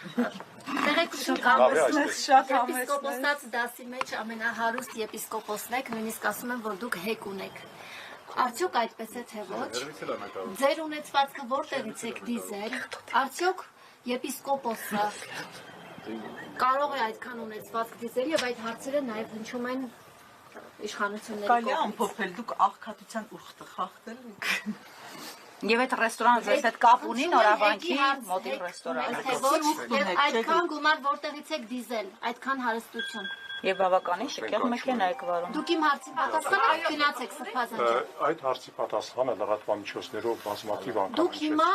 Տեղեկություն Եպիսկոպոսած դասի մեջ ամենահարուստ եպիսկոպոսն եք, նույնիսկ ասում եմ, որ դուք հեկ ունեք։ Արդյոք այդպես է թե ոչ։ Ձեր ունեցվածքը որտեղից եք դիզել։ Արդյոք եպիսկոպոսը կարող է այդքան ունեցվածք դիզել եւ այդ հարցերը նաեւ հնչում են իշխանությունների կողմից։ Կարելի է ամփոփել, դուք աղքատության ուխտը խախտել եք։ Եվ այդ ռեստորանը ձեզ հետ կապ ունի Նորավանքի մոտի ռեստորանը։ Այդքան գումար որտեղից եք դիզել, այդքան հարստություն։ Եվ բավականին շքեղ մեքենա եք վարում։ Դուք իմ հարցի պատասխանը գնացեք Սրբազան։ Այդ հարցի պատասխանը լրատվամիջոցներով բազմաթիվ անգամ Դուք հիմա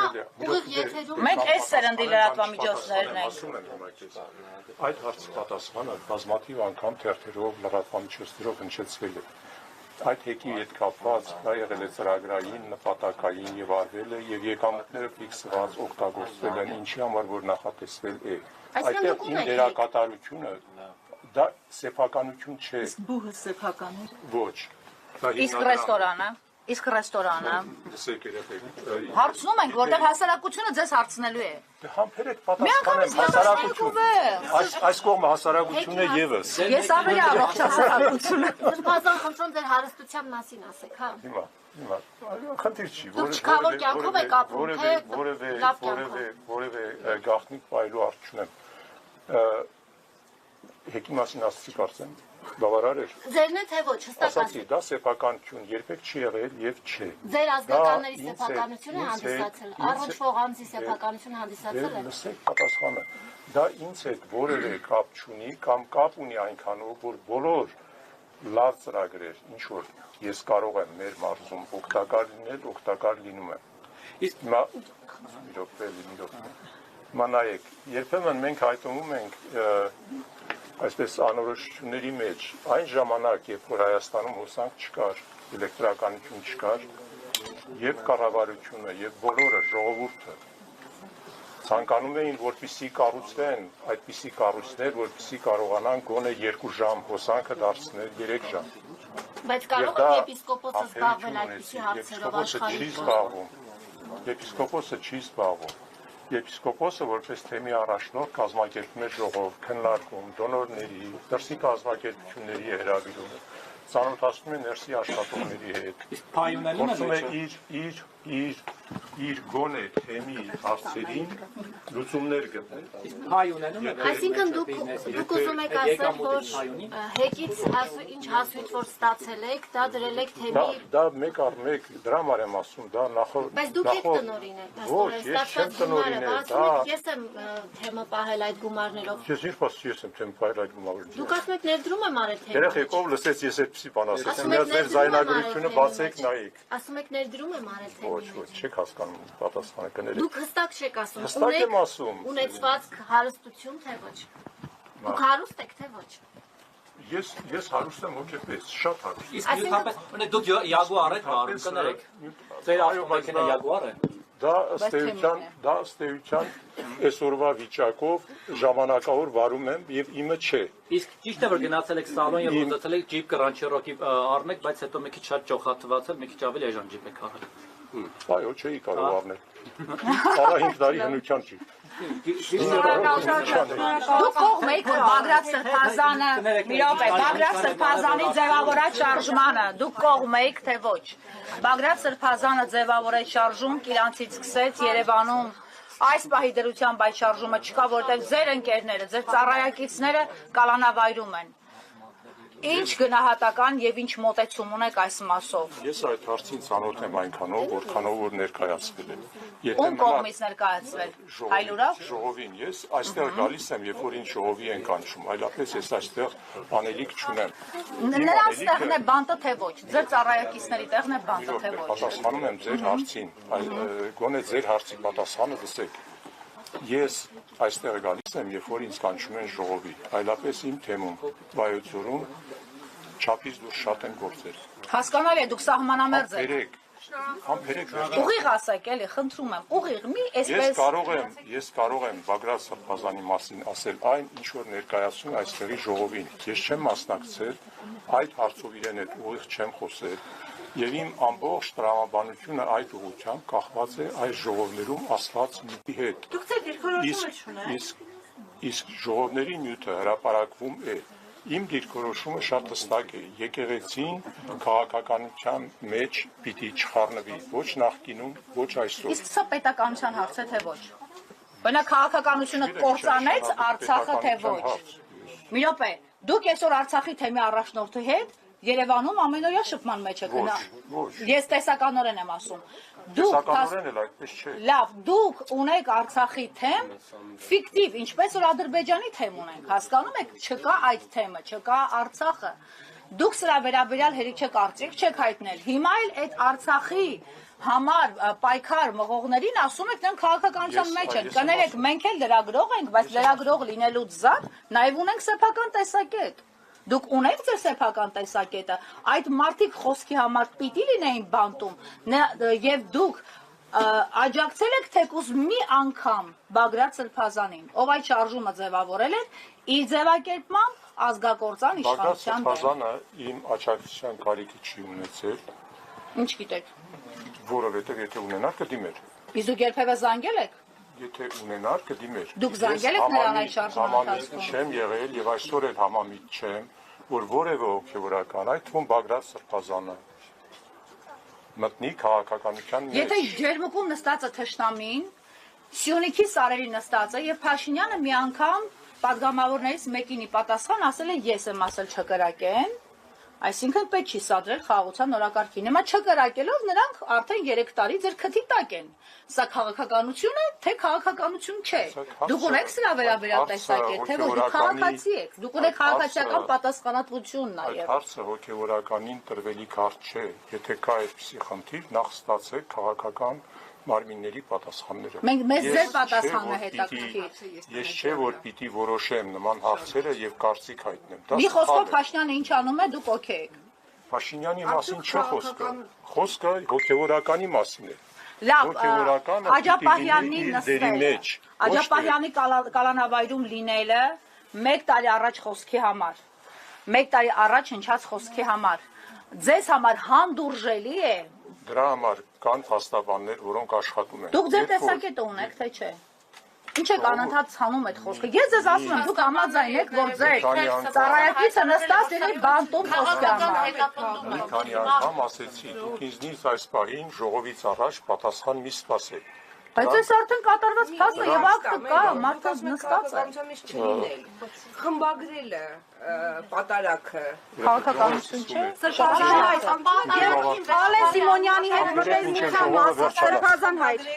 ուղիղ եթերում Մենք այս սերնդի լրատվամիջոցներն ենք։ Այդ հարցի պատասխանը բազմաթիվ անգամ թերթերով լրատվամիջոցներով հնչեցվել է։ Այդ հեկի հետ կապված դա եղել է ծրագրային, նպատակային եւ արվել է եւ եկամուտները ֆիքսված օգտագործվել են, ինչի համար որ նախատեսվել է։ Այդտեղ իմ դերակատարությունը դա սեփականություն չէ։ Իսկ բուհը սեփական էր։ Ոչ։ Իսկ ռեստորանը։ Լսեք երեխեք։ Հարցնում ենք, որտեղ հասարակությունը ձեզ հարցնելու է։ Համբերեք պատասխանեմ հասարակություն։ Այս կողմը հասարակությունն է եւս։ Ես ավելի առողջ հասարակությունը։ Սրբազան խնդրում ձեր հարստության մասին ասեք, հա։ Հիմա խնդիր չի, որևէ գաղտնիք պայելու արժ չունեմ։ Հեկի մասին ասացի կարծեմ, բավարար էր։ Ձերն է թե ոչ, հստակ ասացի, դա սեփականություն երբեք չի եղել եւ չէ։ Ձեր ազգականների սեփականությունը հանդիսացել, առնչվող անձի սեփականությունը հանդիսացել է։ Լսեք պատասխանը, դա ինձ հետ որևէ կապ չունի կամ կապ ունի այնքանով, որ բոլոր լավ ծրագրեր, ինչ որ ես կարող եմ մեր մարզում օգտակար լինել, օգտակար լինում եմ։ Իսկ հիմա Հիմա նայեք, երբեմն մենք հայտնում ենք այսպես անորոշությունների մեջ, այն ժամանակ, երբ որ Հայաստանում հոսանք չկար, էլեկտրականություն չկար, եւ կառավարությունը, եւ բոլորը ժողովուրդը ցանկանում էին, որպեսզի կառուցվեն այդպիսի կառույցներ, որպեսզի կարողանան գոնե 2 ժամ հոսանքը դարձնել 3 ժամ։ Բայց կարող է եպիսկոպոսը զբաղվել այդպիսի հարցերով աշխարհում։ Եպիսկոպոսը չի զբաղվում։ Եպիսկոպոսը որպես թեմի առաջնորդ կազմակերպում է ժողով, քննարկում, դոնորների, դրսի կազմակերպությունների հրավիրում, ծանոթացնում է ներսի աշխատողների հետ։ Իսկ փայունելին իր գոնե թեմի հարցերին լուծումներ գտնել։ Փայունելին Այսինքն դուք ուզում եք ասել, որ հեկից ինչ հասույթ որ ստացել եք, դա դրել եք թեմի։ Դա մեկ առ մեկ դրամար եմ ասում, դա նախորդ։ Բայց դուք եք տնօրին եք, ոչ, ես չեմ տնօրին եք, դա ես եմ թեմը պահել այդ գումարներով։ Ես ինչպես ես եմ թեմ պահել այդ գումարներով։ Դուք ասում եք ներդրում եմ արել թեմը։ Երեխեքով լսեց ես այդպեսի բան ասեցի, միած ձեր զայնագրությունը բացեք նայեք։ Ասում եք ներդրում եմ արել թեմի։ Ոչ, չեք հասկանում պատասխանը կներեք։ Դուք հստակ չեք ասում։ Հստակ եմ ասում։ Ունեցվածք հարստություն թե ոչ։ Դուք հարուստ եք թե ոչ։ Ես հարուստ եմ հոգեպես, շատ հարուստ։ Իսկ նույնապես դուք Jaguar եք վարում, կներեք։ Ձեր ավտոմեքենա Jaguar է։ Դա ըստ էության այսօրվա վիճակով ժամանակավոր վարում եմ եւ իմը չէ։ Իսկ ճիշտ է որ գնացել եք սալոն եւ ուզեցել եք Jeep Grand-Cherokee առնեք, բայց հետո մի քիչ շատ ճոխաթվածել, մի քիչ ավելի էժան Jeep եք առել։ Այո, չէի կարող առնել։ Արա 5 տարի հնության չի։ Դուք կողմ եք Բագրատ Սրբազանը, մի րոպե, Բագրատ Սրբազանի ձևավորած շարժմանը, դուք կողմ եք թե ոչ։ Բագրատ Սրբազանը ձևավորած շարժում Կիրանցից սկսեց Երևանում այս պահի դրությամբ այդ շարժումը չկա, որտեղ ձեր ընկերները, ձեր ծառայակիցները կալանավայրում են։ Ինչ գնահատական եւ ինչ մոտեցում ունեք այս մասով։ Ես այդ հարցին ծանոթ եմ այնքանով, որքանով որ ներկայացվել է։ Ում կողմից ներկայացվել։ Հայլուրով։ Ժողովին ես այստեղ գալիս եմ, երբ որ ինչ ժողովի են կանչում, այլապես ես այստեղ անելիք չունեմ։ Նրանց տեղն է բանտը թե ոչ։ Ձեր ծառայակիցների տեղն է բանտը թե ոչ։ Պատասխանում եմ ձեր հարցին, գոնե ձեր հարցի պատասխանը լսեք։ Ես այստեղ գալիս եմ, երբ որ ինձ կանչում են ժողովի, այլապես իմ թեմում Վայոց ձորում չափից դուրս շատ են գործեր։ Հասկանալի է, դուք սահմանամերձ եք։ Համբերեք։ Ուղիղ ասեք, էլի, խնդրում եմ, ուղիղ, մի այսպես։ Ես կարող եմ Բագրատ Սրբազանի մասին ասել այն, ինչ որ ներկայացնում է այստեղի ժողովին։ Ես չեմ մասնակցել, այդ հարցով իրեն հետ ուղիղ չեմ խոսել։ Եվ իմ ամբողջ տրամաբանությունը այդ ուղղությամբ կախված է այս ժողովներում ասված միտի հետ։ Դուք ձեր երկրորդությունը չունեք։ Իսկ ժողովների նյութը հրապարակվում է։ Իմ դիրքորոշումը շատ հստակ է։ Եկեղեցին քաղաքականության մեջ պիտի չխառնվի, ոչ նախկինում, ոչ այսօր։ Իսկ սա պետականության հարց է, թե ոչ։ Բնակ քաղաքականությունը կործանեց Արցախը, թե ոչ։ Մի րոպե, դուք այսօր Արցախի թեմի առաջնորդի հետ Երևանում ամենօրյա շփման մեջ եք գնա։ Ես տեսականորեն եմ ասում։ Տեսականորեն էլ այդպես չէ։ Լավ, դուք ունեք Արցախի թեմ, ֆիկտիվ, ինչպես որ Ադրբեջանի թեմ ունենք, հասկանում եք, չկա այդ թեմը, չկա Արցախը։ Դուք սրա վերաբերյալ հերիք կարծիք չեք հայտնել։ Հիմա էլ այդ Արցախի համար պայքար մղողներին ասում եք, նրանք քաղաքականության մեջ են։ Կներեք, մենք էլ լրագրող ենք, բայց լրագրող լինելուց զատ նաև ունենք սեփական տեսակետ։ Դուք ունեք ձեր սեփական տեսակետը, այդ մարդիկ խոսքի համար պիտի լինեին բանտում եւ դուք աջակցել եք թեկուզ մի անգամ Բագրատ Սրբազանին, ով այդ շարժումը ձևավորել էր իր ձևակերպմամբ ազգակործան իշխանության Բագրատ Սրբազանը իմ աջակցության կարիքի չի ունեցել, Ինչ գիտեք, որովհետև եթե ունենար կդիմեր։ իսկ դուք երբևէ զանգել եք։ Եթե ունենար կդիմեր։ Դուք զանգել եք նրան այդ շարժման ընթացքում։ Չեմ եղել եւ այսօր էլ համամիտ չեմ, որ որևէ հոգեվորական, այդ թվում Բագրատ Սրբազանը մտնի քաղաքականության մեջ։ Եթե ջերմուկում նստածը թշնամին, Սյունիքի սարերի նստածը եւ Փաշինյանը մի անգամ падգամավորներից մեկինի պատասխան ասել է ես եմ ասել չկրակեն, այսինքն պետք չի սադրել խաղաղության նորակարգին։ Հիմա չկրակելով նրանք արդեն 3 տարի ձեր քթի տակ են։ Սա քաղաքականություն է, թե քաղաքականություն չէ։ Դուք ունեք սրա վերաբերյալ տեսակետ, թե ոչ դուք քաղաքացի եք։ Դուք ունեք քաղաքացիական պատասխանատվություն Այդ նաեւ։ հարցը հոգեվորականին տրվելիք հարց չէ։ Եթե կա այդպիսի խնդիր, նախ ստացեք քաղաքական մարմինների պատասխանները։ Մենք մեզ ձեր պատասխանն է հետաքրքիր։ Ես չէ որ պիտի որոշեմ նման հարցերը եւ կարծիք հայտնեմ։ Դա Մի խոսքով Փաշինյանը ինչ անում է, դուք օքեյ եք։ Փաշինյանի մասին չէ խոսքը։ Խոսքը հոգեվորականի մասին է։ Լավ, Հոգեվորականը Աջապահյանին պիտի լինի իր դերի նստելը, մեջ, ոչ թե- Աջապահյանի կալանավայրում լինելը 1 տարի առաջ խոսքի համար, 1 տարի առաջ հնչած խոսքի համար, ձեզ համար հանդուրժելի է։ Դրա համար կան փաստաբաններ, որոնք աշխատում են։ Դուք ձեր Երբ որ- տեսակետը ունեք, թե չէ։ Ինչ եք անընդհատ ցանում այդ խոսքը։ Ես ձեզ ասում եմ, դուք համաձայն եք, որ ձեր ծառայակիցը նստած իրեն բանտում խոսքի համար։ Մի քանի անգամ ասեցի, դուք ինձնից այս պահին ժողովից առաջ պատասխան մի սպասեք։ Բայց այս արդեն կատարված փաստը եւ ակտը կա, մարդը նստած է։ Խմբագրելը պատարակը Քաղաքականություն չէ։ Սրբազան հայտ Ալեն Սիմոնյանի հետ մտերմության մասը Սրբազան հայտ